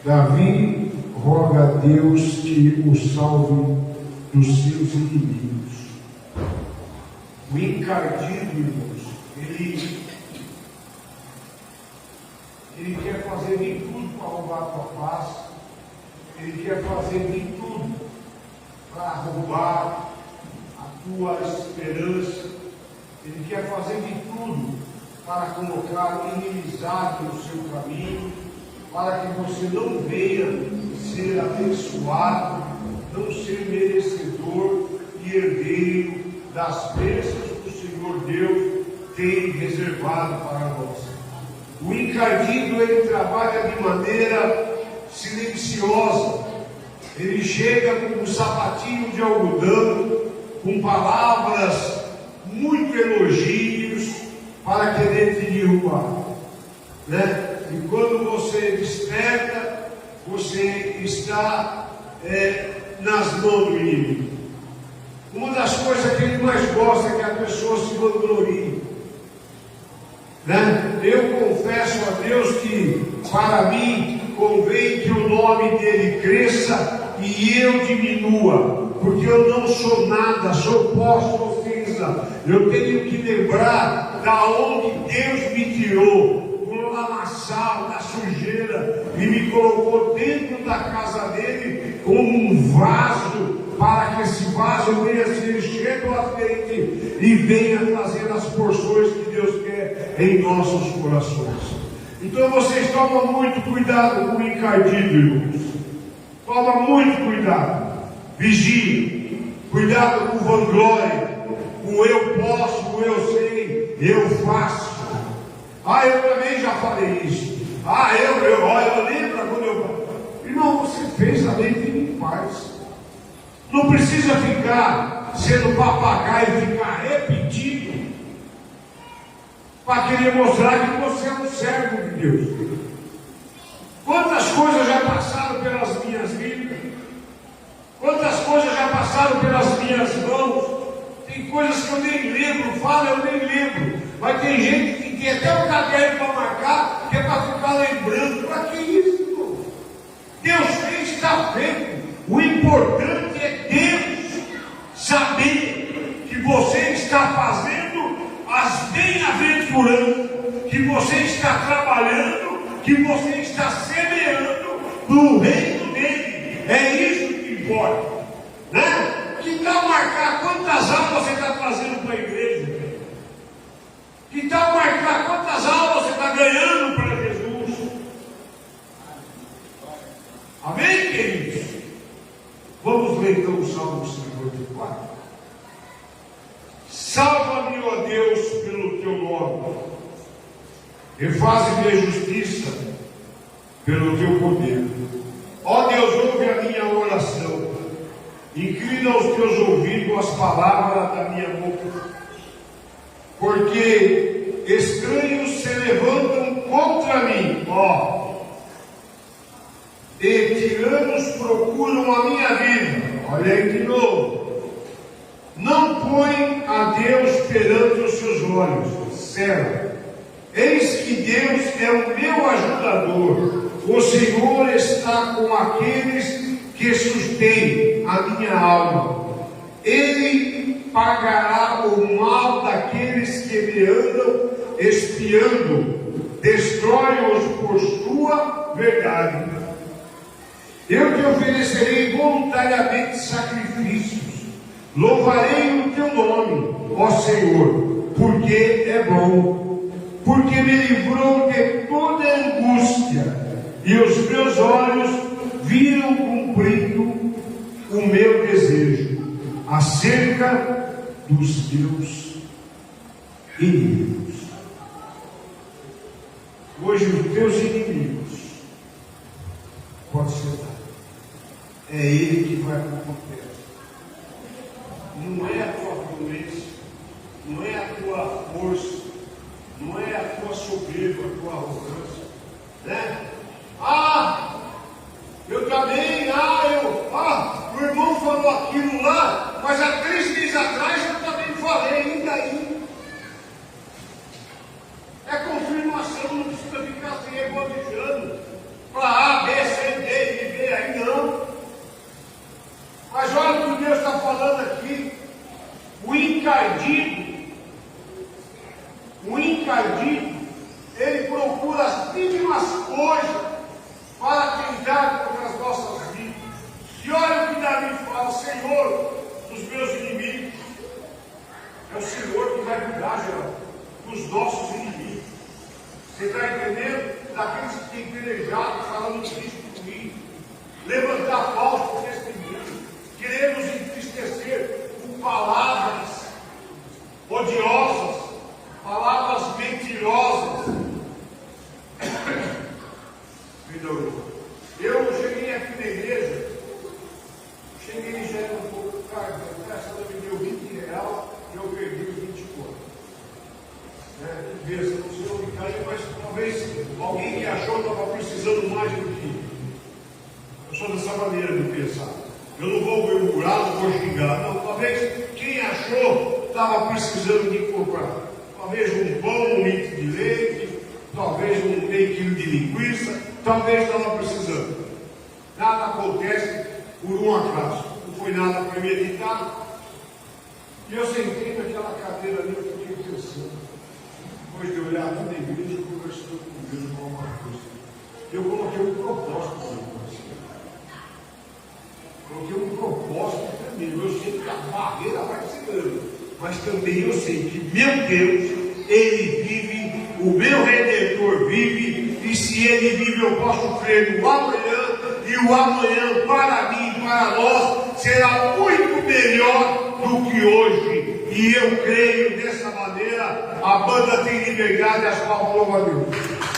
Davi roga a Deus que o salve dos seus inimigos. O encardido, irmãos, ele quer fazer de tudo para roubar a tua paz, ele quer fazer de tudo para roubar a tua esperança, ele quer fazer de tudo para colocar inimizade no seu caminho, para que você não venha ser abençoado, não ser merecedor e herdeiro das bênçãos que o Senhor Deus tem reservado para nós. O encardido, ele trabalha de maneira silenciosa, ele chega com um sapatinho de algodão, com palavras, muito elogios, para querer te derrubar, né? E quando você desperta, você está nas mãos do inimigo. Uma das coisas que ele mais gosta é que a pessoa se vanglorie, né? Eu confesso a Deus que para mim convém que o nome dele cresça e eu diminua, porque eu não sou nada, sou pó, sou cinza. Eu tenho que lembrar da onde Deus me tirou, do lamaçal, da sujeira, e me colocou dentro da casa dele como um vaso, para que esse vaso venha ser cheio do azeite e venha trazer as porções que Deus quer em nossos corações. Então vocês tomam muito cuidado com o encardido, irmãos. Toma muito cuidado. Vigia. Cuidado com vanglória, com eu posso, com eu sei, eu faço. Eu também já falei isso. Eu lembro quando eu... Irmão, você fez a lei de em paz. Não precisa ficar sendo papagaio e ficar repetindo para querer mostrar que você é um servo de Deus. Quantas coisas já passaram pelas minhas vidas? Quantas coisas já passaram pelas minhas mãos? Tem coisas que eu nem lembro, eu nem lembro. Mas tem gente que tem até um caderno para marcar, que é para ficar lembrando. Para que isso, irmão? Deus fez, está feito. O importante é Deus saber que você está fazendo as bem-aventuranças, que você está trabalhando, que você está semeando no reino dele. É isso que importa, né? Que tal marcar quantas aulas você está trazendo para a igreja? Que tal marcar quantas aulas você está ganhando para Jesus? Amém, queridos? Vamos ler então o Salmo 54. Salva-me, ó Deus, pelo teu nome, e faze-me a justiça pelo teu poder. Ó Deus, ouve a minha oração, inclina os teus ouvidos às palavras da minha boca, porque estranhos se levantam contra mim, e tiranos procuram a minha vida. Olha aí de novo. Não põe a Deus perante os seus olhos. Sela. Eis que Deus é o meu ajudador. O Senhor está com aqueles que sustêm a minha alma. Ele pagará o mal daqueles que me andam espiando. Destrói-os por sua verdade. Eu te oferecerei voluntariamente sacrifícios. Louvarei o teu nome, ó Senhor, porque é bom. Porque me livrou de toda angústia, e os meus olhos viram cumprido o meu desejo acerca dos teus inimigos. Hoje os teus inimigos pode ser é ele que vai acontecer. Não é a tua violência, não é a tua força, não é a tua soberba, a tua arrogância, né? Eu também, o irmão falou aquilo lá, mas há 3 meses atrás eu também falei, e daí? É confirmação, não precisa ficar se regolijando para A, B, C, D. sou dessa maneira de pensar. Eu não vou murmurar, não vou xingar. Não, talvez quem achou estava precisando de comprar. Talvez um pão, um litro de leite, talvez um meio quilo de linguiça, talvez estava precisando. Nada acontece por um acaso. Não foi nada premeditado. E eu sentei naquela cadeira ali, eu fiquei pensando. Depois de olhar toda a igreja, conversando com Deus com alguma coisa. Eu coloquei um propósito para você. Coloquei um propósito para mim. Eu sei que a barreira vai se dando. Mas também eu sei que meu Deus, Ele vive, o meu Redentor vive, e se Ele vive, eu posso crer no amanhã, e o amanhã para mim, para nós, será muito melhor do que hoje. E eu creio dessa maneira. A banda tem liberdade, as palmas louvam a Deus.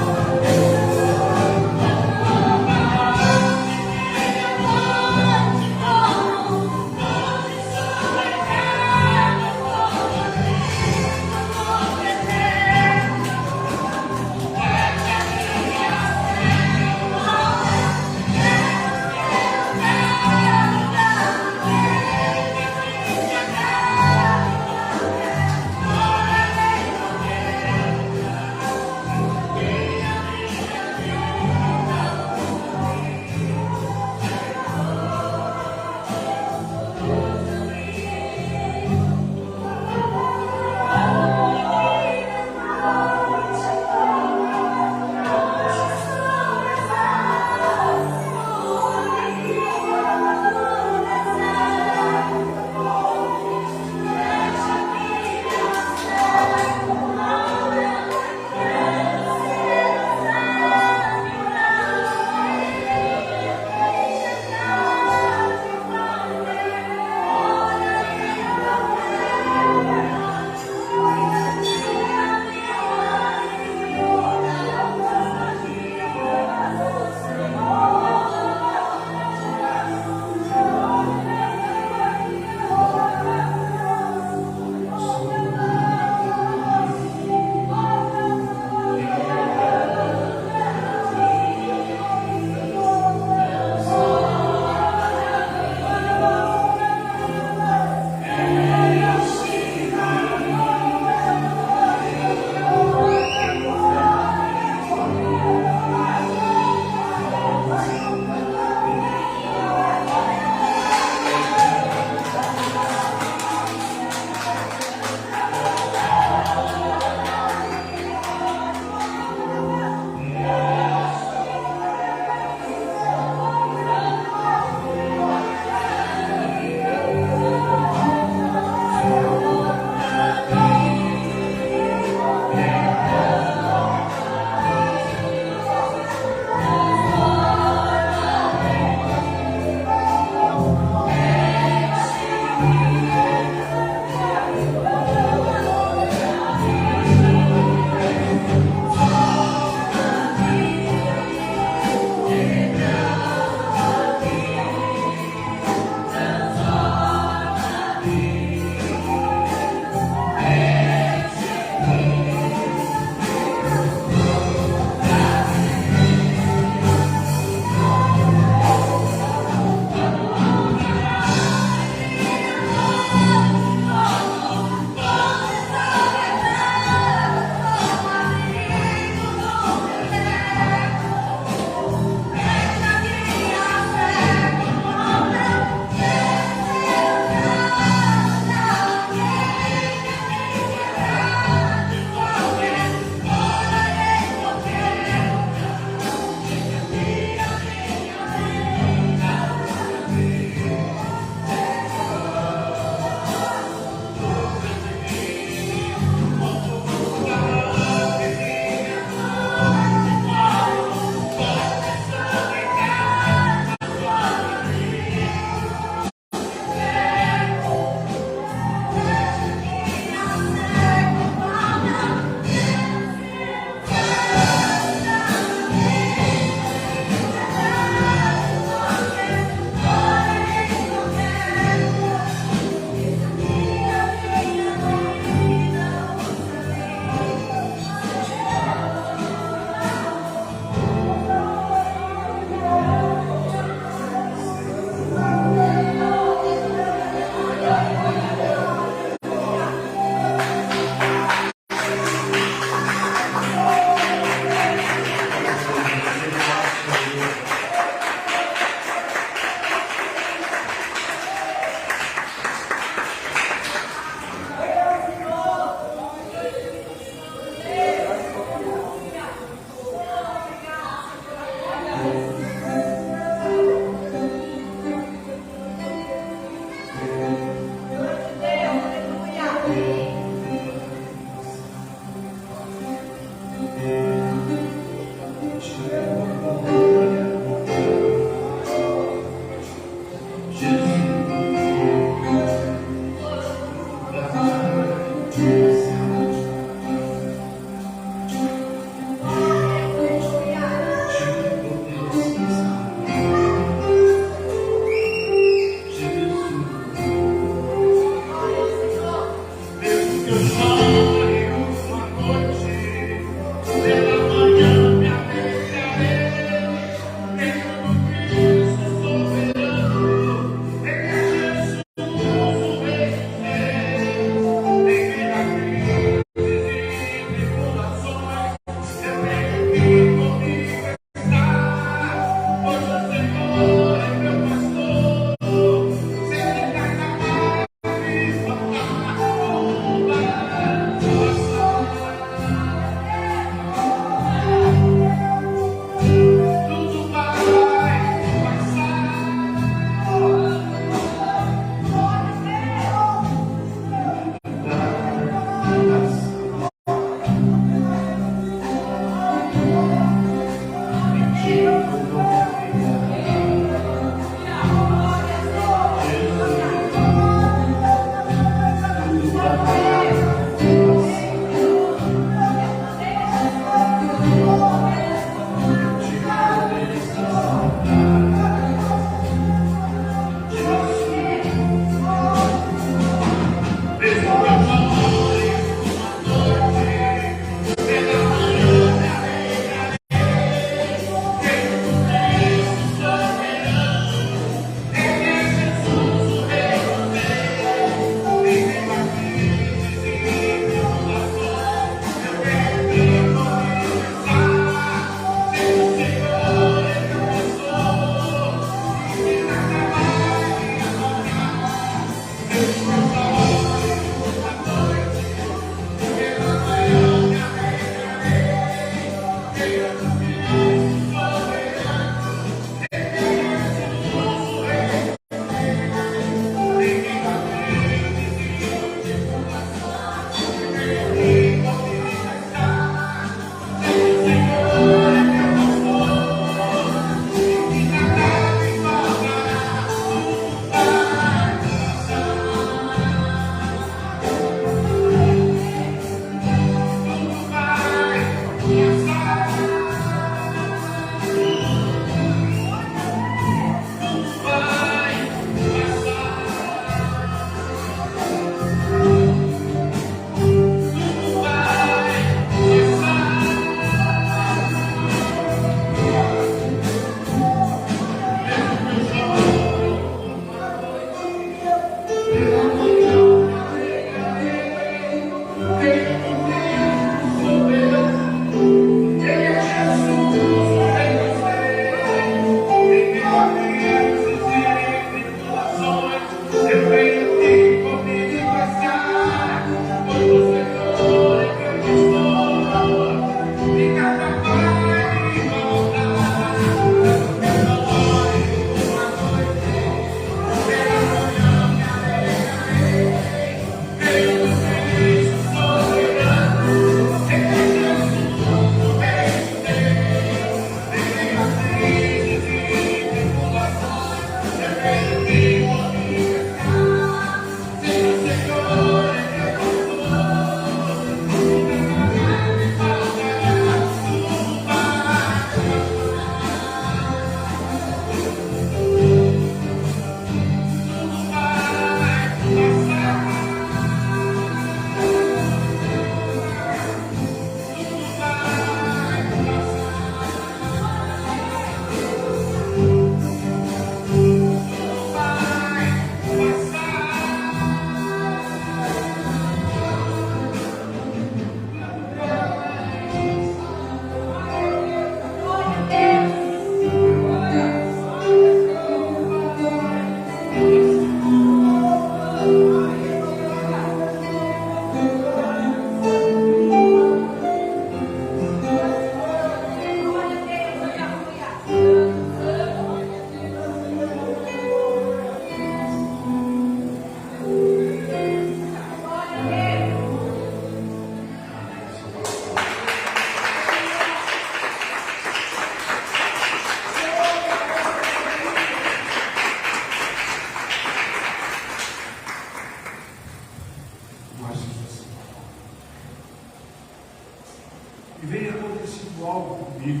E vem acontecendo algo comigo,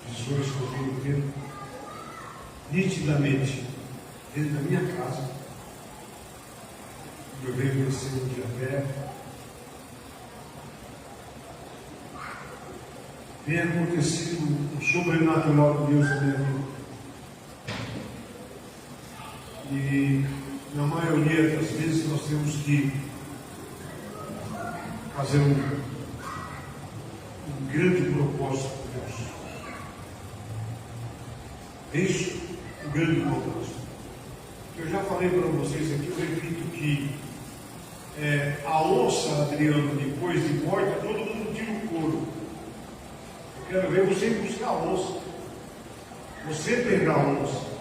visões que eu venho tendo, nitidamente, dentro da minha casa, eu venho crescendo de fé, vem acontecendo o sobrenatural de Deus na minha vida. E na maioria das vezes nós temos que fazer um grande propósito com Deus. É isso, um grande propósito. Eu já falei para vocês aqui, eu repito que a onça, Adriano, depois de morta, todo mundo tira o couro. Eu quero ver você ir buscar a onça. Você pegar a onça.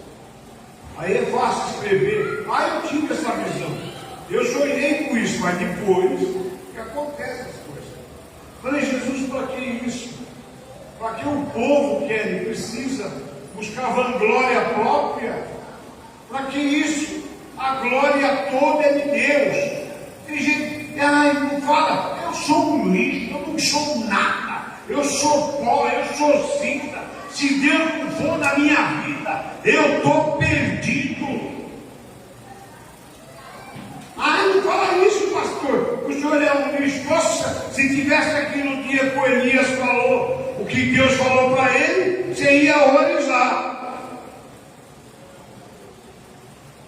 Aí é fácil escrever. Eu tive essa visão. Eu sonhei com isso, mas depois que acontece as coisas. Falei, Jesus, para que isso? Para que o povo quer, precisa buscar vanglória própria? Para que isso? A glória toda é de Deus. Tem gente que não fala, eu sou um lixo, eu não sou nada, eu sou pó, eu sou cinza. Se Deus não for na minha vida, eu estou perdido. Não fala isso, pastor. O senhor é um lixo. Nossa, se tivesse aqui no dia que o Elias falou o que Deus falou para ele, você ia horrorizar.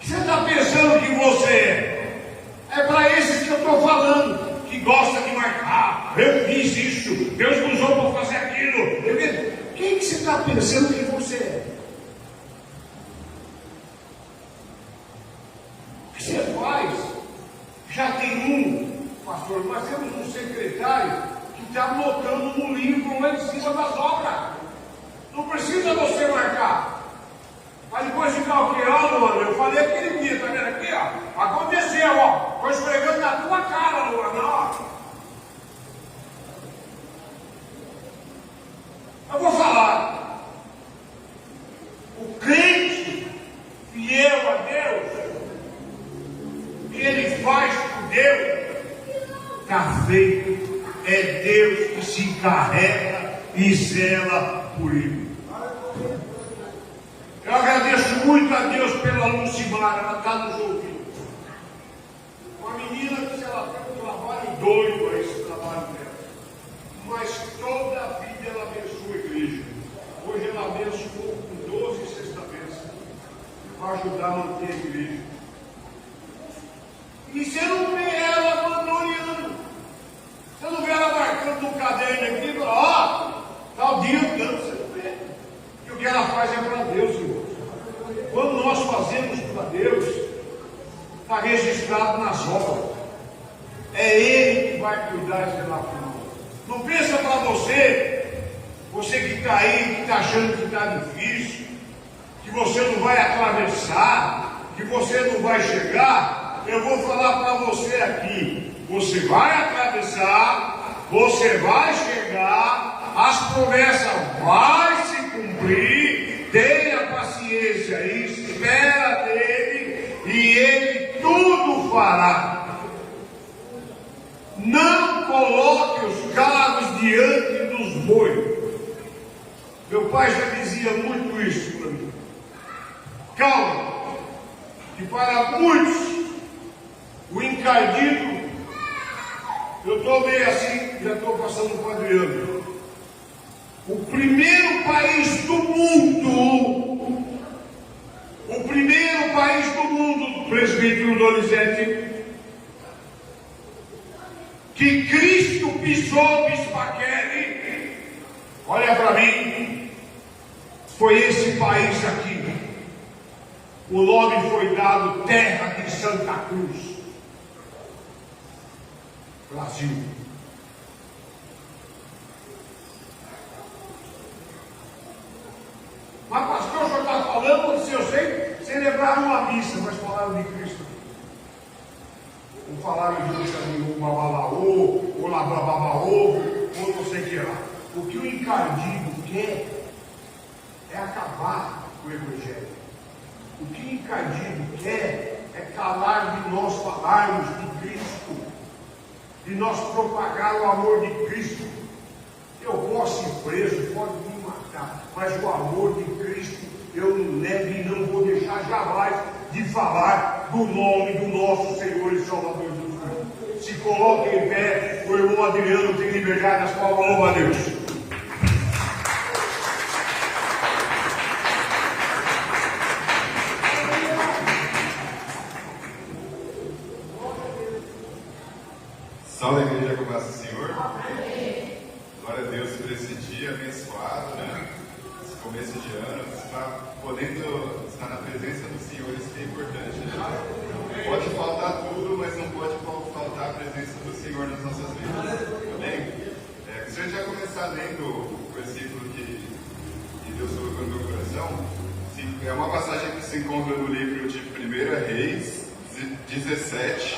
Você está pensando que você é? É para esses que eu estou falando, que gosta de marcar. Eu fiz isso, Deus me usou para fazer aquilo. Quem que você está pensando que você é? O que você faz? Já tem pastor, nós temos um secretário que está anotando um livro lá em lista das obras. Não precisa você marcar. Mas depois ficar o que? Mano, eu falei aquele dia, tá vendo aqui, ó? Aconteceu, ó. Estou esfregando na tua cara, Luana, ó. Eu vou falar. O crente fiel a Deus, ele faz por Deus, está feito. É Deus que se encarrega e zela por ele. Eu agradeço muito a Deus pela Lucimara, ela está nos ouvindo. Uma menina que ela tem um trabalho doido a esse trabalho dela. Mas toda a vida ela abençoa a igreja. Hoje ela abençoou com 12 sexta-bênçãos para ajudar a manter a igreja. E você não vê ela mandoriando. Você não vê ela marcando no caderno aqui, ó, tal dia, não, você não vê. E o que ela faz é para Deus, irmão. Quando nós fazemos para Deus, está registrado nas obras. É Ele que vai cuidar e zelar por nós. Não pensa para você que está aí, que está achando que está difícil, que você não vai atravessar, que você não vai chegar. Eu vou falar para você aqui. Você vai atravessar, você vai chegar, as promessas vão se cumprir, tenha paciência e espera dele, e ele tudo fará. Não coloque os carros diante dos bois. Meu pai já dizia muito isso para mim. Calma, que para muitos, o encardido, eu estou meio assim, já estou passando para o Adriano. O primeiro país do mundo, presbítero Donizete, que Cristo pisou Bispaquele, olha para mim, foi esse país aqui. O nome foi dado Terra de Santa Cruz, Brasil. Mas pastor, o senhor está falando, se eu sei, celebraram uma missa, mas falaram de Cristo. Não falaram de um babalaô, ou labrababaô, ou não sei o que lá. O que o encardido quer é acabar com o Evangelho. O que o encardido quer é calar de nós falarmos de Cristo, de nós propagar o amor de Cristo. Eu posso ir preso, pode me matar, mas o amor de Cristo eu não nego e não vou deixar jamais de falar do nome do nosso Senhor e Salvador Jesus Cristo. Se coloque em pé, o irmão Adriano tem liberdade nas palmas, louva a Deus. Salve a igreja com paz do Senhor. Glória a Deus por esse dia abençoado, né? Esse começo de ano, está podendo estar na presença do Senhor, isso que é importante, né? Pode faltar tudo, mas não pode faltar a presença do Senhor nas nossas vidas. Amém? Gostaria de já começar lendo o versículo que Deus colocou no meu coração. É uma passagem que se encontra no livro de 1 Reis 17,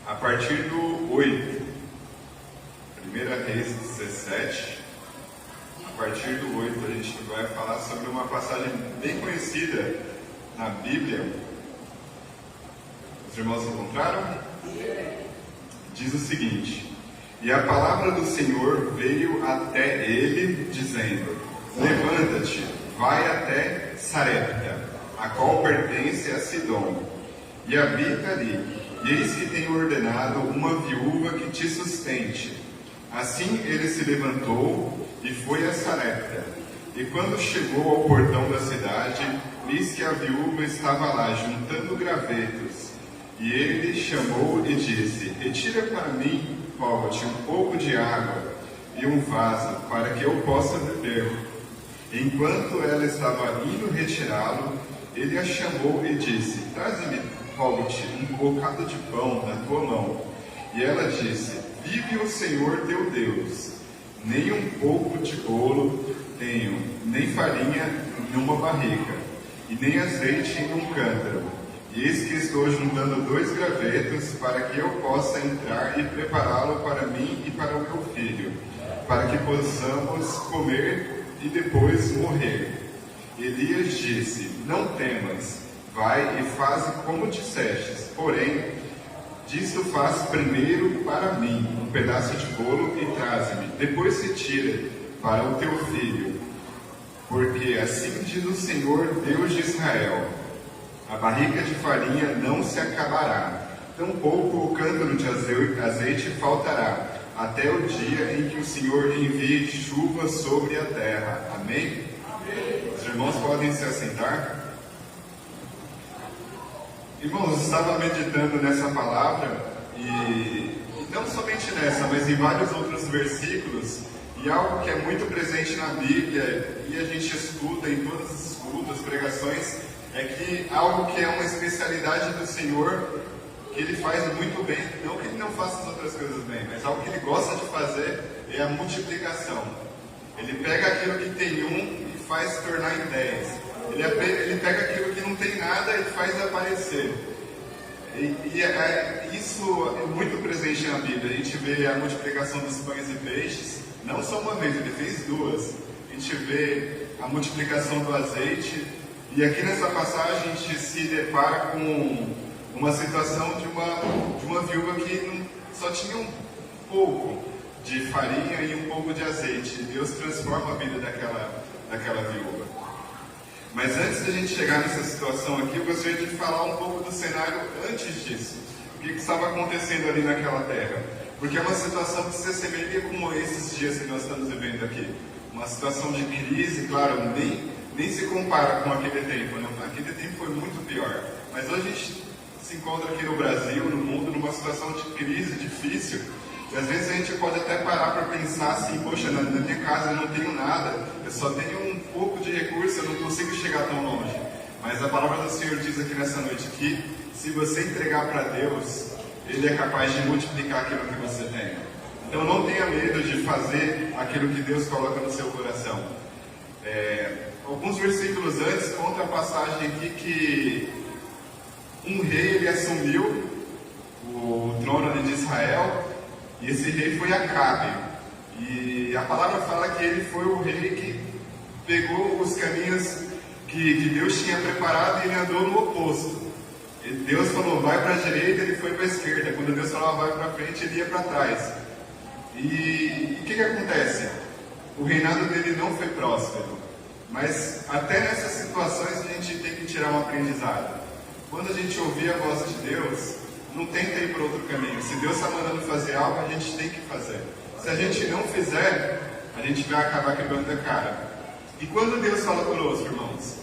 a partir do 8. 1 Reis 17, a partir do 8, a gente vai falar sobre uma passagem bem conhecida na Bíblia. Os irmãos encontraram? Diz o seguinte: e a palavra do Senhor veio até ele, dizendo: levanta-te, vai até Sarepta, a qual pertence a Sidom, e habita ali. E eis que tenho ordenado uma viúva que te sustente. Assim ele se levantou e foi a Sarepta. E quando chegou ao portão da cidade, eis que a viúva estava lá, juntando gravetos. E ele chamou e disse: retira para mim, Pote, um pouco de água e um vaso, para que eu possa beber. Enquanto ela estava indo retirá-lo, ele a chamou e disse: traze-me, Pote, um bocado de pão na tua mão. E ela disse: vive o Senhor teu Deus, nem um pouco de bolo tenho, nem farinha em uma barrica, e nem azeite em um cântaro. E eis que estou juntando 2 gravetos para que eu possa entrar e prepará-lo para mim e para o meu filho, para que possamos comer e depois morrer. Elias disse: não temas, vai e faze como dissestes, porém, disto faz primeiro para mim um pedaço de bolo e traze-me, depois retira para o teu filho. Porque assim diz o Senhor, Deus de Israel: a barrica de farinha não se acabará, tampouco o cântaro de azeite faltará, até o dia em que o Senhor envie chuva sobre a terra. Amém? Amém. Os irmãos podem se assentar? Irmãos, eu estava meditando nessa palavra, e não somente nessa, mas em vários outros versículos, e algo que é muito presente na Bíblia, e a gente estuda em todas as cultos, pregações, é que algo que é uma especialidade do Senhor, que Ele faz muito bem, não que Ele não faça as outras coisas bem, mas algo que Ele gosta de fazer é a multiplicação. Ele pega aquilo que tem um e faz se tornar em 10. Ele pega aquilo que não tem nada e faz aparecer. Isso é muito presente na Bíblia. A gente vê a multiplicação dos pães e peixes, não só uma vez, Ele fez 2. A gente vê a multiplicação do azeite. E aqui nessa passagem a gente se depara com uma situação de uma viúva que só tinha um pouco de farinha e um pouco de azeite. Deus transforma a vida daquela viúva. Mas antes da gente chegar nessa situação aqui, eu gostaria de falar um pouco do cenário antes disso. O que estava acontecendo ali naquela terra. Porque é uma situação que se assemelha como esses dias que nós estamos vivendo aqui. Uma situação de crise, claro, nem se compara com aquele tempo, né? Aquele tempo foi muito pior. Mas hoje a gente se encontra aqui no Brasil, no mundo, numa situação de crise difícil. E às vezes a gente pode até parar para pensar assim: poxa, na minha casa eu não tenho nada, eu só tenho um pouco de recurso, eu não consigo chegar tão longe. Mas a palavra do Senhor diz aqui nessa noite que se você entregar para Deus, Ele é capaz de multiplicar aquilo que você tem. Então não tenha medo de fazer aquilo que Deus coloca no seu coração. Alguns versículos antes conta a passagem aqui que um rei ele assumiu o trono de Israel, e esse rei foi Acabe. E a palavra fala que ele foi o rei que pegou os caminhos que Deus tinha preparado e ele andou no oposto. Deus falou vai para a direita, ele foi para a esquerda. Quando Deus falava vai para a frente, ele ia para trás. E o que acontece? O reinado dele não foi próspero. Mas até nessas situações a gente tem que tirar um aprendizado. Quando a gente ouvir a voz de Deus, não tenta ir por outro caminho. Se Deus está mandando fazer algo, a gente tem que fazer. Se a gente não fizer, a gente vai acabar quebrando a cara. E quando Deus fala conosco, irmãos?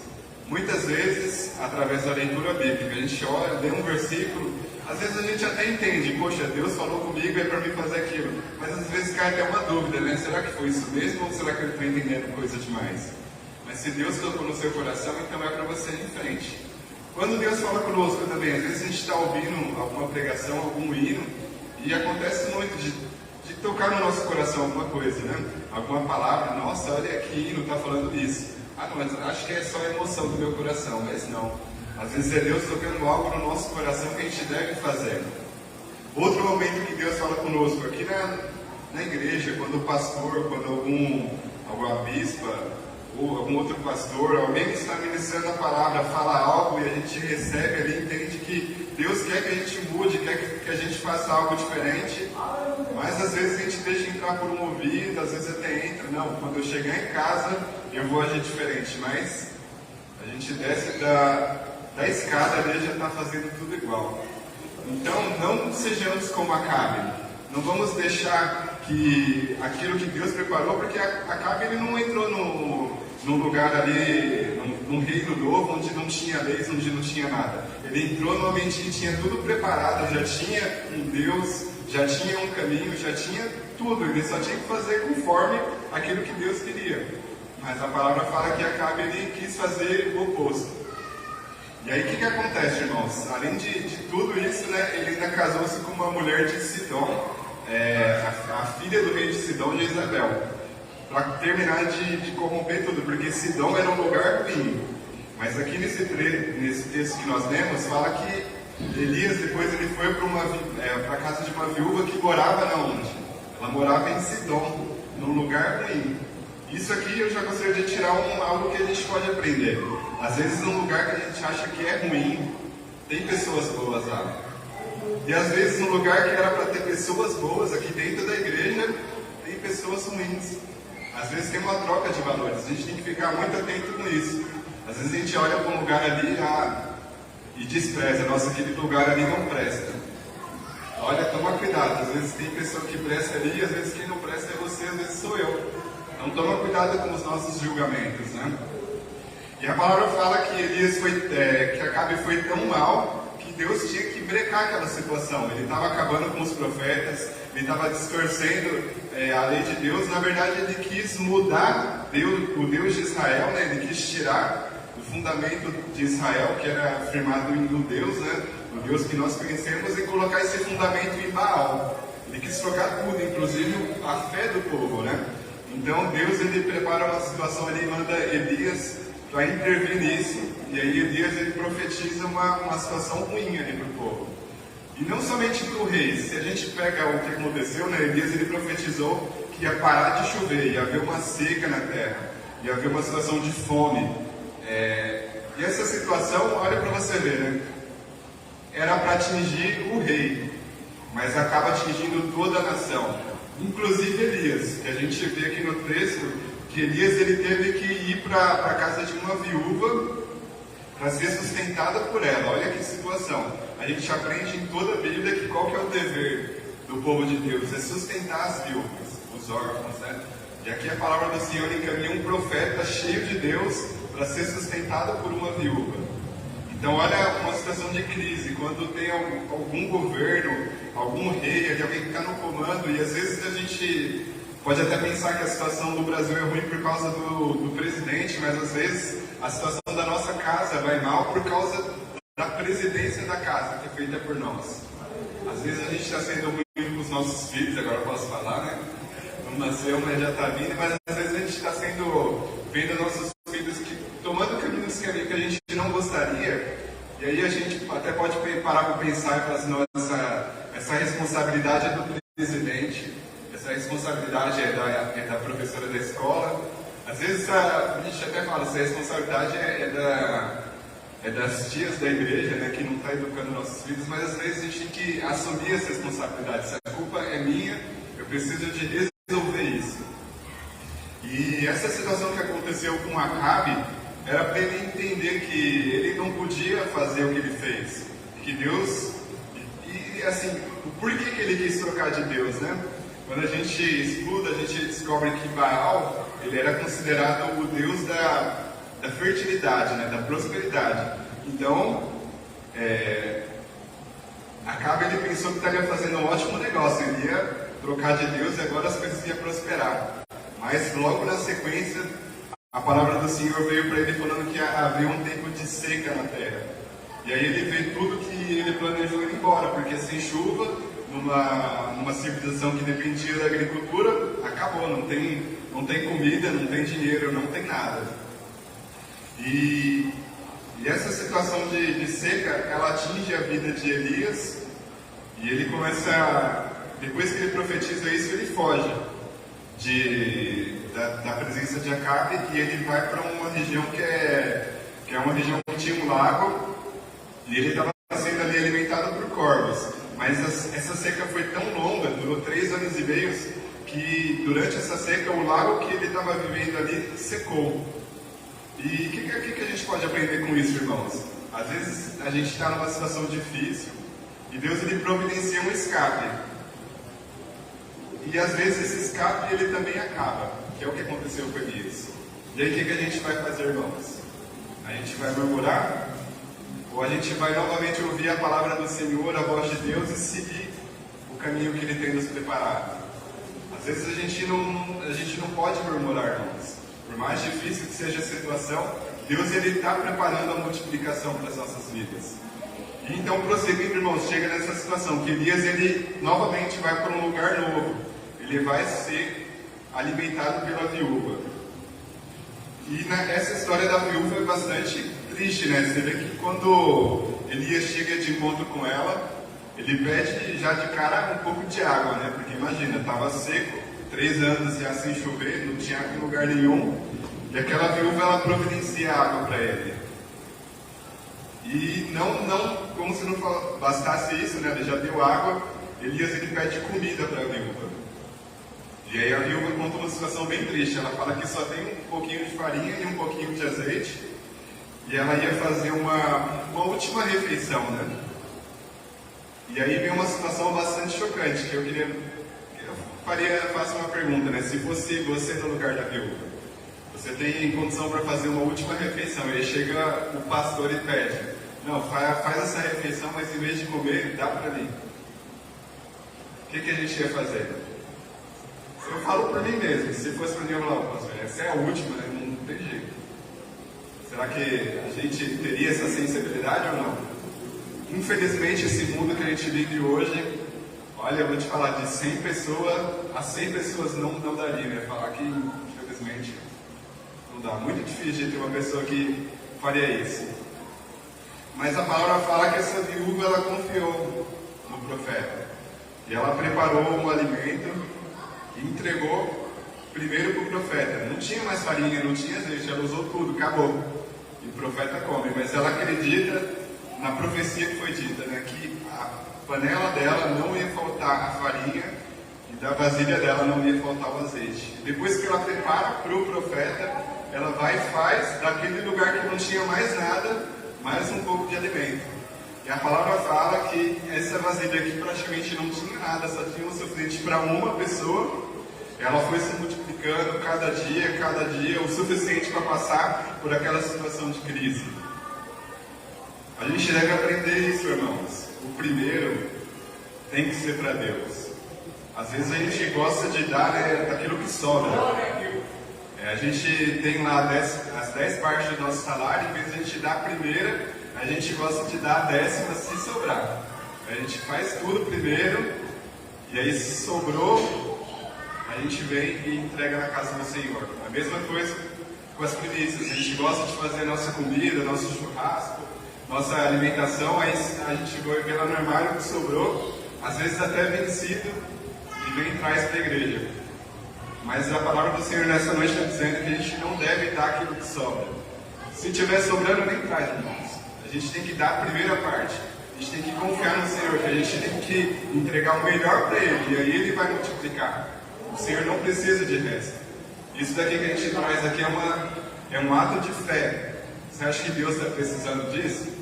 Muitas vezes, através da leitura bíblica, a gente olha, lê um versículo, às vezes a gente até entende, poxa, Deus falou comigo, é para mim fazer aquilo. Mas às vezes cai até uma dúvida, né? Será que foi isso mesmo ou será que eu estou entendendo coisa demais? Mas se Deus colocou no seu coração, então é para você ir em frente. Quando Deus fala conosco também, às vezes a gente está ouvindo alguma pregação, algum hino, e acontece muito de tocar no nosso coração alguma coisa, né? Alguma palavra, nossa, olha que hino está falando isso. Ah, não, mas acho que é só a emoção do meu coração, mas não. Às vezes é Deus tocando algo no nosso coração que a gente deve fazer. Outro momento que Deus fala conosco, aqui na igreja, quando o pastor, quando alguma bispa, ou algum outro pastor, alguém que está ministrando a palavra, fala algo e a gente recebe ali, entende que Deus quer que a gente mude, quer que a gente faça algo diferente, mas às vezes a gente deixa entrar por um ouvido, às vezes até entra, não, quando eu chegar em casa eu vou agir diferente, mas a gente desce da escada ali e já está fazendo tudo igual. Então não sejamos como Acabe, não vamos deixar que aquilo que Deus preparou, porque Acabe ele não entrou num lugar ali, num reino novo, onde não tinha leis, onde não tinha nada. Ele entrou num ambiente que tinha tudo preparado, já tinha um Deus, já tinha um caminho, já tinha tudo. Ele só tinha que fazer conforme aquilo que Deus queria. Mas a palavra fala que Acabe ele quis fazer o oposto. E aí o que acontece, irmãos? Além de tudo isso, né, ele ainda casou-se com uma mulher de Sidom, a filha do rei de Sidom, Jezabel, para terminar de corromper tudo, porque Sidom era um lugar ruim. Mas aqui nesse texto que nós lemos, fala que Elias depois ele foi para a casa de uma viúva que morava na onde? Ela morava em Sidom, num lugar ruim. Isso aqui eu já gostaria de tirar algo que a gente pode aprender. Às vezes num lugar que a gente acha que é ruim, tem pessoas boas lá. E às vezes no lugar que era para ter pessoas boas, aqui dentro da igreja, tem pessoas ruins. Às vezes tem uma troca de valores, a gente tem que ficar muito atento com isso. Às vezes a gente olha para um lugar ali e despreza, nossa, aquele lugar ali não presta. Olha, toma cuidado, às vezes tem pessoa que presta ali, às vezes quem não presta é você, às vezes sou eu. Então toma cuidado com os nossos julgamentos, né? E a palavra fala que que Acabe foi tão mal que Deus tinha que brecar aquela situação. Ele estava acabando com os profetas, ele estava distorcendo a lei de Deus. Na verdade, ele quis mudar o Deus de Israel, né? Ele quis tirar o fundamento de Israel, que era firmado no Deus, né? O Deus que nós conhecemos, e colocar esse fundamento em Baal. Ele quis trocar tudo, inclusive a fé do povo, né? Então Deus ele prepara uma situação, ele manda Elias para intervir nisso, e aí Elias ele profetiza uma situação ruim ali para o povo. E não somente para o rei, se a gente pega o que aconteceu, né, Elias ele profetizou que ia parar de chover, ia haver uma seca na terra, ia haver uma situação de fome. E essa situação, olha para você ver, né, era para atingir o rei, mas acaba atingindo toda a nação, inclusive Elias, que a gente vê aqui no texto, que Elias ele teve que ir para a casa de uma viúva para ser sustentada por ela. Olha que situação. A gente aprende em toda a Bíblia que qual que é o dever do povo de Deus? É sustentar as viúvas, os órfãos, né? E aqui a palavra do Senhor encaminha um profeta cheio de Deus para ser sustentado por uma viúva. Então olha uma situação de crise, quando tem algum governo, algum rei, alguém que está no comando, e às vezes a gente pode até pensar que a situação do Brasil é ruim por causa do presidente, mas às vezes a situação da nossa casa vai mal por causa da presidência da casa, que é feita por nós. Às vezes a gente está sendo ruim com os nossos filhos, agora eu posso falar, né? Não nasceu, mas já está vindo, mas às vezes a gente está vendo nossos filhos tomando caminhos que a gente não gostaria, e aí a gente até pode parar para pensar e falar assim, não, essa responsabilidade é do presidente, essa responsabilidade é da professora da escola. Às vezes a gente até fala, essa responsabilidade é das tias da igreja, né, que não está educando nossos filhos, mas às vezes a gente tem que assumir essa responsabilidade. Se a culpa é minha, eu preciso de resolver isso. E essa situação que aconteceu com Acabe era para ele entender que ele não podia fazer o que ele fez, que Deus, e assim, o porquê que ele quis trocar de Deus, né? Quando a gente estuda, a gente descobre que Baal, ele era considerado o Deus da fertilidade, né? Da prosperidade. Então, Acabe ele pensou que estaria fazendo um ótimo negócio, ele ia trocar de Deus e agora as coisas iam prosperar. Mas logo na sequência, a palavra do Senhor veio para ele falando que havia um tempo de seca na terra. E aí ele vê tudo que ele planejou ir embora, porque sem chuva, numa civilização que dependia da agricultura, acabou, não tem comida, não tem dinheiro, não tem nada. E essa situação de seca, ela atinge a vida de Elias, e ele começa, depois que ele profetiza isso, ele foge da presença de Acabe, e ele vai para uma região que é uma região que tinha um lago, e ele estava sendo ali alimentado por corvos. Mas essa seca foi tão longa, durou 3 anos e meio, que durante essa seca o lago que ele estava vivendo ali secou. E o que a gente pode aprender com isso, irmãos? Às vezes a gente está numa situação difícil e Deus ele providencia um escape. E às vezes esse escape ele também acaba, que é o que aconteceu com Elias. E aí o que a gente vai fazer, irmãos? A gente vai murmurar? Ou a gente vai novamente ouvir a palavra do Senhor, a voz de Deus, e seguir o caminho que Ele tem nos preparado? Às vezes a gente não pode murmurar, irmãos. Por mais difícil que seja a situação, Deus está preparando a multiplicação para as nossas vidas. E então, prosseguindo, irmãos, chega nessa situação que Elias, ele novamente vai para um lugar novo. Ele vai ser alimentado pela viúva. E essa história da viúva é bastante triste, né? Você vê que quando Elias chega de encontro com ela, ele pede já de cara um pouco de água, né? Porque imagina, estava seco, 3 anos já sem chover, não tinha água em lugar nenhum. E aquela viúva, ela providencia água para ele. E não, como se não bastasse isso, né? Ele já deu água, Elias, ele pede comida para a viúva. E aí a viúva conta uma situação bem triste. Ela fala que só tem um pouquinho de farinha e um pouquinho de azeite. E ela ia fazer uma última refeição, né? E aí vem uma situação bastante chocante, que eu faço uma pergunta, né? Se fosse você no lugar da viúva, você tem condição para fazer uma última refeição, e aí chega o pastor e pede, não, faz essa refeição, mas em vez de comer, dá para mim. O que a gente ia fazer? Eu falo por mim mesmo, se fosse para mim, eu falava, pastor, essa é a última, né? Não tem jeito. Será que a gente teria essa sensibilidade ou não? Infelizmente, esse mundo que a gente vive hoje, olha, eu vou te falar, de 100 pessoas, a 100 pessoas não daria, né? Falar que, infelizmente, não dá. Muito difícil de ter uma pessoa que faria isso. Mas a palavra fala que essa viúva, ela confiou no profeta. E ela preparou um alimento e entregou primeiro para o profeta. Não tinha mais farinha, não tinha azeite, ela usou tudo, acabou. E o profeta come, mas ela acredita na profecia que foi dita, né? Que a panela dela não ia faltar a farinha e da vasilha dela não ia faltar o azeite. Depois que ela prepara para o profeta, ela vai e faz daquele lugar que não tinha mais nada, mais um pouco de alimento. E a palavra fala que essa vasilha aqui praticamente não tinha nada, só tinha o suficiente para uma pessoa. Ela foi se multiplicando cada dia, o suficiente para passar por aquela situação de crise. A gente deve aprender isso, irmãos. O primeiro tem que ser para Deus. Às vezes a gente gosta de dar, né, daquilo que sobra. A gente tem lá as 10 partes do nosso salário, em vez de a gente dar a primeira, a gente gosta de dar a 10ª se sobrar. A gente faz tudo primeiro, e aí se sobrou, a gente vem e entrega na casa do Senhor. A mesma coisa com as primícias. A gente gosta de fazer a nossa comida, nosso churrasco, nossa alimentação, aí a gente vai ver lá no armário o que sobrou, às vezes até vencido, e vem e traz para a igreja. Mas a palavra do Senhor nessa noite está dizendo que a gente não deve dar aquilo que sobra. Se estiver sobrando, nem traz, irmãos. A gente tem que dar a primeira parte. A gente tem que confiar no Senhor, que a gente tem que entregar o melhor para Ele, e aí Ele vai multiplicar. O Senhor não precisa de resto. Isso daqui que a gente traz aqui é um ato de fé. Você acha que Deus está precisando disso?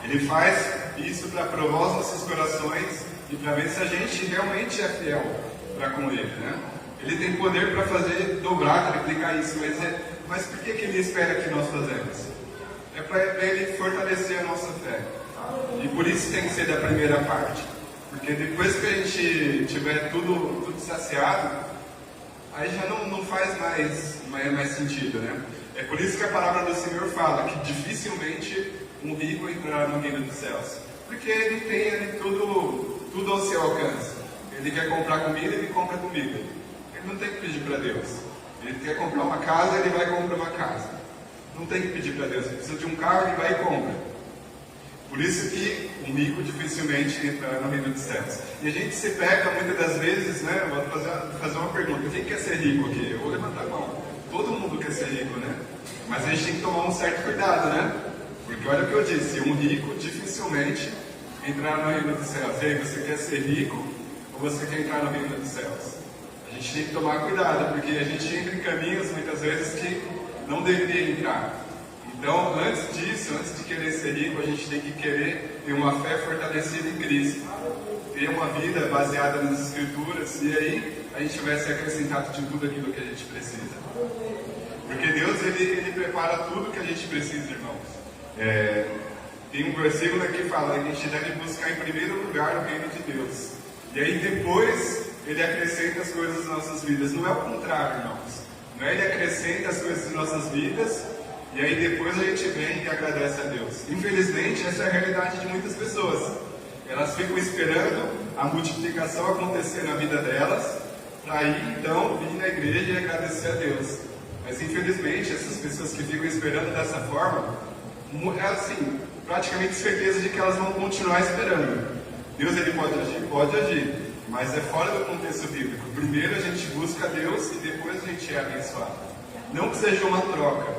Ele faz isso para provar os nossos corações e para ver se a gente realmente é fiel para com Ele, né? Ele tem poder para fazer dobrar, triplicar isso, mas por que Ele espera que nós fazemos? É para Ele fortalecer a nossa fé. E por isso tem que ser da primeira parte. Porque depois que a gente tiver tudo saciado, aí já não faz mais sentido, né? É por isso que a palavra do Senhor fala que dificilmente um rico entrará no reino dos céus. Porque ele tem ali tudo ao seu alcance. Ele quer comprar comida, ele compra comida. Ele não tem que pedir para Deus. Ele quer comprar uma casa, ele vai e compra uma casa. Não tem que pedir para Deus. Ele precisa de um carro, ele vai e compra. Por isso que um rico dificilmente entra no reino dos céus. E a gente se pega muitas das vezes, né? Eu vou fazer uma pergunta. Quem quer ser rico aqui? Eu vou levantar a mão. Todo mundo quer ser rico, né? Mas a gente tem que tomar um certo cuidado, né? Porque olha o que eu disse, um rico dificilmente entrará no reino dos céus. E aí, você quer ser rico ou você quer entrar no reino dos céus? A gente tem que tomar cuidado, porque a gente entra em caminhos muitas vezes que não deveria entrar. Então, antes de querer ser rico, a gente tem que querer ter uma fé fortalecida em Cristo, ter uma vida baseada nas Escrituras, e aí a gente vai ser acrescentado de tudo aquilo que a gente precisa. Porque Deus, Ele prepara tudo que a gente precisa, irmãos. Tem um versículo aqui que fala que a gente deve buscar em primeiro lugar o reino de Deus. E aí depois Ele acrescenta as coisas nas nossas vidas. Não é o contrário, irmãos. Não é Ele acrescenta as coisas nas nossas vidas e aí depois a gente vem e agradece a Deus. Infelizmente, essa é a realidade de muitas pessoas. Elas ficam esperando a multiplicação acontecer na vida delas, para aí então vir na igreja e agradecer a Deus. Mas infelizmente, essas pessoas que ficam esperando dessa forma, é assim, praticamente certeza de que elas vão continuar esperando. Deus, ele pode agir, mas é fora do contexto bíblico. Primeiro a gente busca Deus e depois a gente é abençoado. Não que seja uma troca,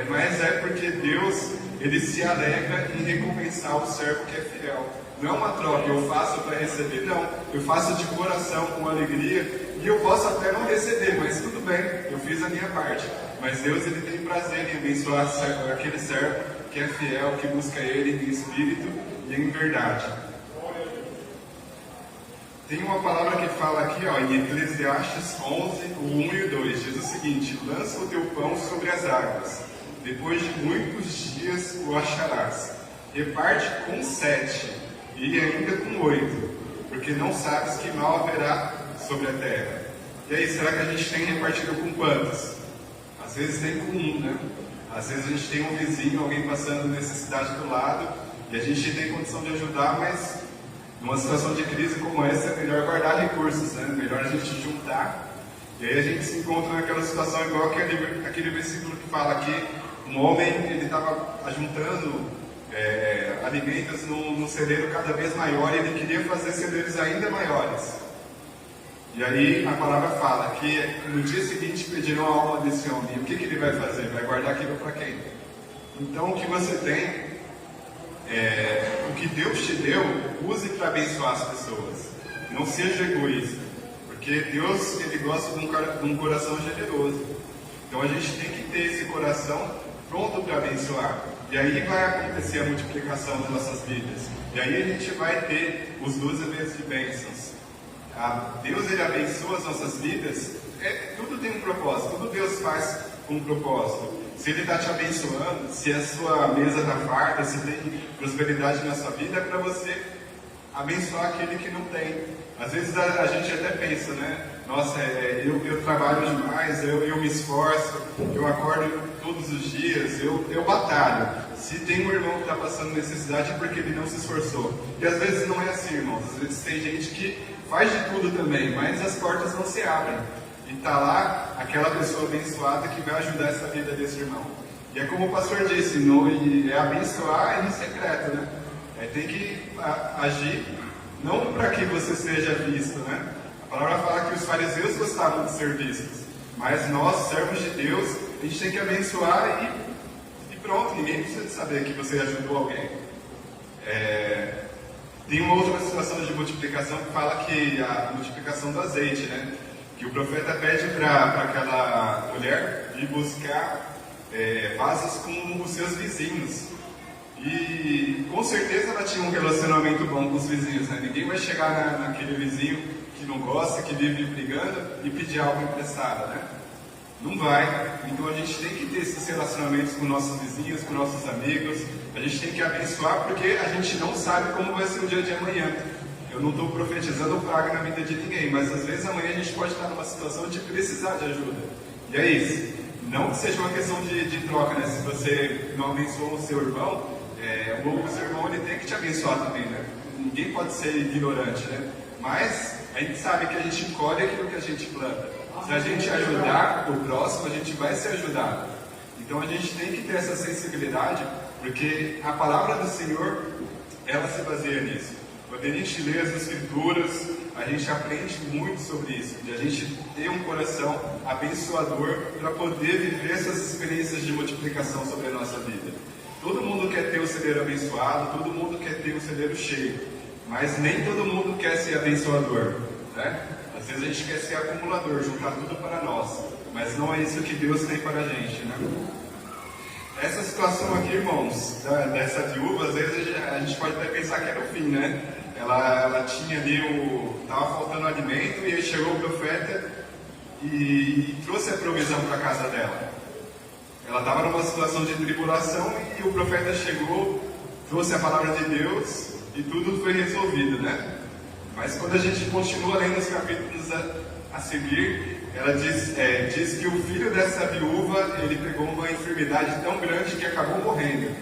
mas é porque Deus, ele se alegra em recompensar o servo que é fiel. Não é uma troca, eu faço para receber, não. Eu faço de coração, com alegria, e eu posso até não receber, mas tudo bem, eu fiz a minha parte. Mas Deus, ele tem prazer em abençoar aquele servo que é fiel, que busca ele em espírito e em verdade. Tem uma palavra que fala aqui, ó, em Eclesiastes 11, o 1 e o 2, diz o seguinte: lança o teu pão sobre as águas, depois de muitos dias o acharás. Reparte com 7 e ainda com 8, porque não sabes que mal haverá sobre a terra. E aí, será que a gente tem repartido com quantos? Às vezes tem com 1, né? Às vezes a gente tem um vizinho, alguém passando necessidade do lado, e a gente tem condição de ajudar, mas numa situação de crise como essa, é melhor guardar recursos, né? Melhor a gente juntar. E aí a gente se encontra naquela situação igual aquele versículo que fala que um homem, ele estava ajuntando alimentos num celeiro cada vez maior, e ele queria fazer celeiros ainda maiores. E aí a palavra fala que no dia seguinte pedirão a alma desse homem. E o que ele vai fazer? Vai guardar aquilo para quem? Então o que você tem, o que Deus te deu, use para abençoar as pessoas. Não seja egoísta, porque Deus, ele gosta de um coração generoso. Então a gente tem que ter esse coração pronto para abençoar. E aí vai acontecer a multiplicação das nossas vidas. E aí a gente vai ter os 12 meses de bênçãos. Deus, ele abençoa as nossas vidas. Tudo tem um propósito, tudo Deus faz com um propósito. Se ele está te abençoando, se a sua mesa está farta, se tem prosperidade na sua vida, é para você abençoar aquele que não tem. Às vezes a gente até pensa, né? Nossa, eu trabalho demais, eu me esforço, eu acordo todos os dias, eu batalho. Se tem um irmão que está passando necessidade, é porque ele não se esforçou. E às vezes não é assim, irmãos. Às vezes tem gente que faz de tudo também, mas as portas não se abrem. E está lá aquela pessoa abençoada que vai ajudar essa vida desse irmão. E é como o pastor disse, é abençoar em secreto, né? Tem que agir, não para que você seja visto, né? A palavra fala que os fariseus gostavam de ser vistos, mas nós, servos de Deus, a gente tem que abençoar e pronto, ninguém precisa de saber que você ajudou alguém. Tem uma outra situação de multiplicação que fala que a multiplicação do azeite, né? Que o profeta pede para aquela mulher ir buscar vasos com os seus vizinhos. E com certeza ela tinha um relacionamento bom com os vizinhos, né? Ninguém vai chegar naquele vizinho que não gosta, que vive brigando e pedir algo emprestado, né? Não vai. Então a gente tem que ter esses relacionamentos com nossos vizinhos, com nossos amigos. A gente tem que abençoar, porque a gente não sabe como vai ser o dia de amanhã. Eu não estou profetizando praga na vida de ninguém, mas às vezes amanhã a gente pode estar numa situação de precisar de ajuda. E é isso. Não que seja uma questão de troca, né? Se você não abençoa o seu irmão, o seu irmão, ele tem que te abençoar também, né? Ninguém pode ser ignorante, né? Mas a gente sabe que a gente colhe aquilo que a gente planta. Se a gente ajudar o próximo, a gente vai ser ajudado. Então a gente tem que ter essa sensibilidade, porque a palavra do Senhor, ela se baseia nisso. Quando a gente lê as Escrituras, a gente aprende muito sobre isso, de a gente ter um coração abençoador para poder viver essas experiências de multiplicação sobre a nossa vida. Todo mundo quer ter o celeiro abençoado, todo mundo quer ter o celeiro cheio, mas nem todo mundo quer ser abençoador, né? Às vezes a gente quer ser acumulador, juntar tudo para nós, mas não é isso que Deus tem para a gente, né? Essa situação aqui, irmãos, dessa viúva, às vezes a gente pode até pensar que era o fim, né? Ela tinha ali estava faltando alimento, e aí chegou o profeta e trouxe a provisão para a casa dela. Ela estava numa situação de tribulação e o profeta chegou, trouxe a palavra de Deus e tudo foi resolvido, né? Mas quando a gente continua lendo os capítulos a seguir, ela diz que o filho dessa viúva, ele pegou uma enfermidade tão grande que acabou morrendo.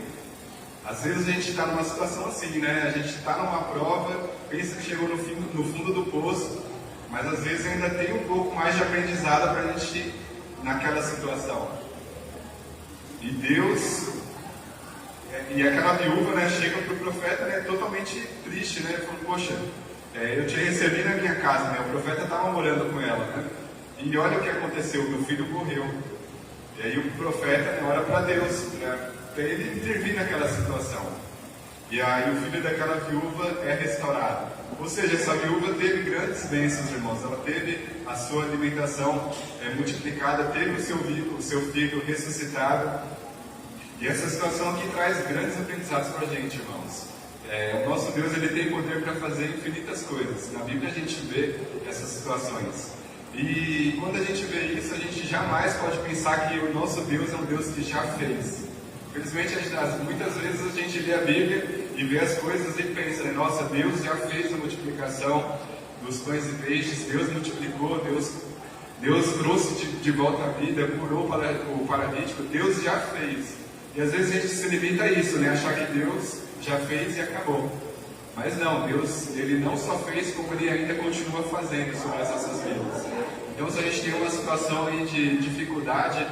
Às vezes a gente está numa situação assim, né? A gente está numa prova, pensa que chegou no fundo do poço, mas às vezes ainda tem um pouco mais de aprendizado para a gente ir naquela situação. E Deus, e aquela viúva, né, chega para o profeta, né, totalmente triste, né? Falando, poxa, eu te recebi na minha casa, né? O profeta estava morando com ela, né? E olha o que aconteceu, meu filho morreu. E aí o profeta, né, ora para Deus, para ele intervir naquela situação. E aí o filho daquela viúva é restaurado. Ou seja, essa viúva teve grandes bênçãos, irmãos. Ela teve a sua alimentação multiplicada, teve o seu filho ressuscitado. E essa situação aqui traz grandes aprendizados para a gente, irmãos. O nosso Deus, ele tem poder para fazer infinitas coisas. Na Bíblia a gente vê essas situações. E quando a gente vê isso, a gente jamais pode pensar que o nosso Deus é um Deus que já fez. Infelizmente, muitas vezes a gente lê a Bíblia e vê as coisas e pensa, nossa, Deus já fez a multiplicação dos pães e peixes, Deus multiplicou, Deus trouxe de volta a vida, curou o paralítico, Deus já fez. E às vezes a gente se limita a isso, né? Achar que Deus já fez e acabou. Mas não, Deus, ele não só fez, como ele ainda continua fazendo sobre as nossas vidas. Então, se a gente tem uma situação aí de dificuldade,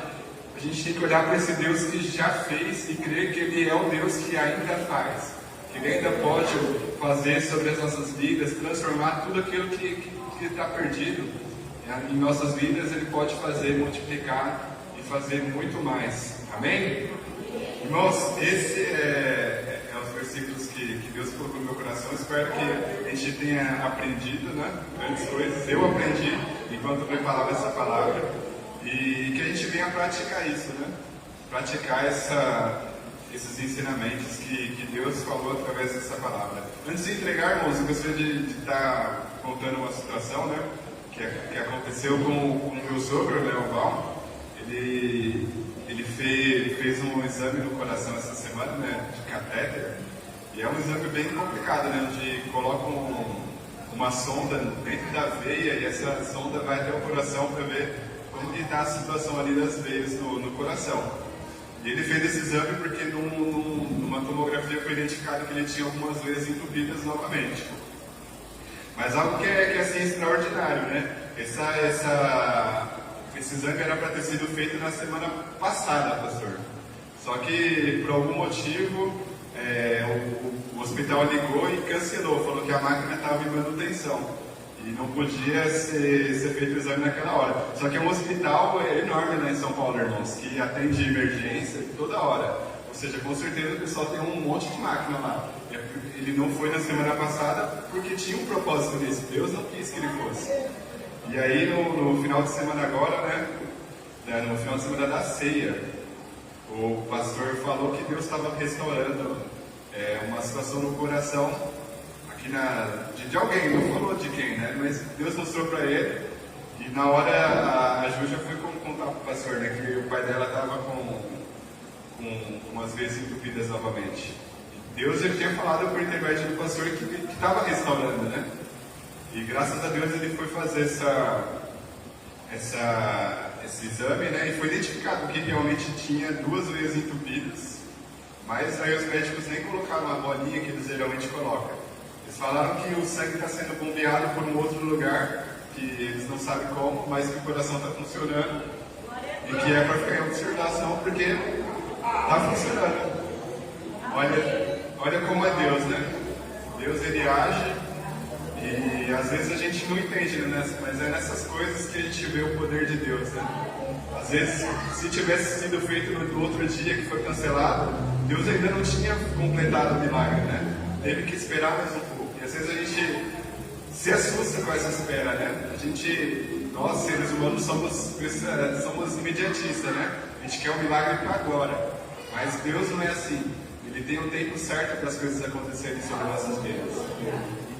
a gente tem que olhar para esse Deus que já fez e crer que ele é o Deus que ainda faz. Que ele ainda pode fazer sobre as nossas vidas, transformar tudo aquilo que está perdido em nossas vidas, ele pode fazer, multiplicar e fazer muito mais. Amém? Irmãos, esse é os versículos que Deus colocou no meu coração. Espero que a gente tenha aprendido, né, grandes coisas. Eu aprendi enquanto preparava essa palavra. E que a gente venha praticar isso, né? Praticar esses ensinamentos que Deus falou através dessa palavra. Antes de entregar, irmãos, eu gostaria de estar contando uma situação, né? Que aconteceu com o meu sogro, né, o Val. Ele fez um exame no coração essa semana, né, de catéter. E é um exame bem complicado, né? Onde colocam uma sonda dentro da veia e essa sonda vai até o coração para ver como que está a situação ali das veias no coração. E ele fez esse exame porque numa tomografia foi identificado que ele tinha algumas veias entupidas novamente. Mas algo que é assim extraordinário, né? Esse exame era para ter sido feito na semana passada, pastor. Só que por algum motivo o hospital ligou e cancelou, falou que a máquina estava em manutenção. E não podia ser feito o exame naquela hora. Só que é um hospital enorme lá em São Paulo, irmãos, que atende emergência toda hora. Ou seja, com certeza o pessoal tem um monte de máquina lá. Ele não foi na semana passada porque tinha um propósito nisso. Deus não quis que ele fosse. E aí no final de semana agora, né, no final de semana da ceia, o pastor falou que Deus estava restaurando uma situação no coração de alguém, não falou de quem, né? Mas Deus mostrou para ele. E na hora a Ju já foi contar para o pastor, né, que o pai dela estava com umas vezes entupidas novamente. Deus, ele tinha falado por intermédio do pastor que estava restaurando, né? E graças a Deus ele foi fazer esse exame, né? E foi identificado que realmente tinha 2 veias entupidas. Mas aí os médicos nem colocaram a bolinha que eles geralmente colocam. Eles falaram que o sangue está sendo bombeado por um outro lugar, que eles não sabem como, mas que o coração está funcionando. E que é para ficar em observação, porque está funcionando. Olha como é Deus, né? Deus, ele age, e às vezes a gente não entende, né? Mas é nessas coisas que a gente vê o poder de Deus, né? Às vezes, se tivesse sido feito no outro dia que foi cancelado, Deus ainda não tinha completado o milagre, né? Teve que esperar mais um pouco. E às vezes a gente se assusta com essa espera, né? Nós seres humanos somos imediatistas, né? A gente quer um milagre para agora. Mas Deus não é assim. Ele tem um tempo certo para as coisas acontecerem sobre nossas vidas.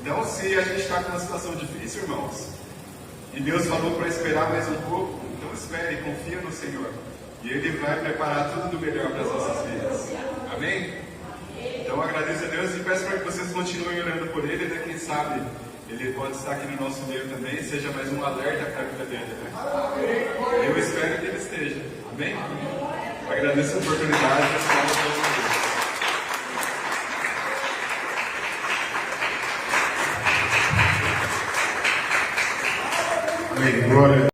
Então, se a gente está com uma situação difícil, irmãos, e Deus falou para esperar mais um pouco, então espere, confia no Senhor. E Ele vai preparar tudo do melhor para as nossas vidas. Amém? Então agradeço a Deus e peço para que vocês continuem orando por Ele, né? Quem sabe ele pode estar aqui no nosso meio também, seja mais um alerta para a vida dele, né? Eu espero que ele esteja. Amém? Agradeço a oportunidade. Amém. Glória a Deus.